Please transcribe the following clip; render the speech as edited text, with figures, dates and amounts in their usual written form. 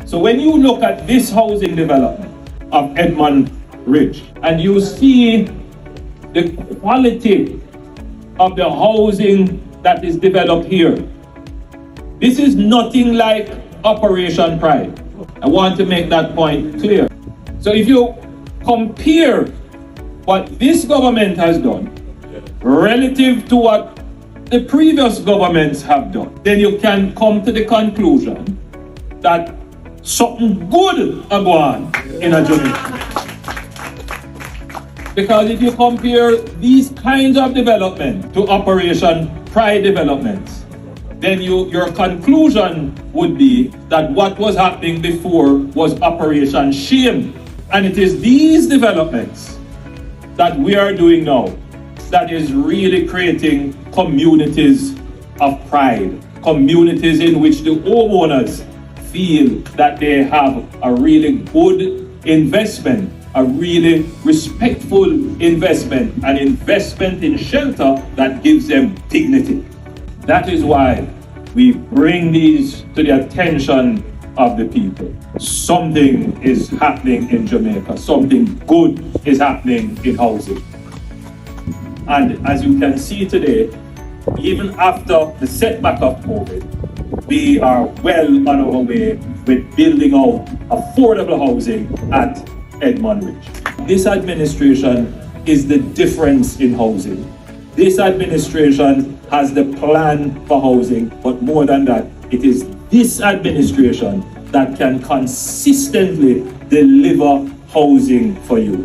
So when you look at this housing development of Edmund Ridge, and you see the quality of the housing that is developed here, this is nothing like Operation Pride. I want to make that point clear. So if you compare what this government has done relative to what the previous governments have done, then you can come to the conclusion that something good is gwaan in a Jamaica. Because if you compare these kinds of development to Operation Pride developments, then your conclusion would be that what was happening before was Operation Shame. And it is these developments that we are doing now that is really creating communities of pride, communities in which the homeowners feel that they have a really good investment, a really respectful investment, an investment in shelter that gives them dignity. That is why we bring these to the attention of the people. Something is happening in Jamaica. Something good is happening in housing. And as you can see today, even after the setback of COVID, we are well on our way with building out affordable housing at Edmund Ridge. This administration is the difference in housing. This administration has the plan for housing, but more than that, it is this administration that can consistently deliver housing for you.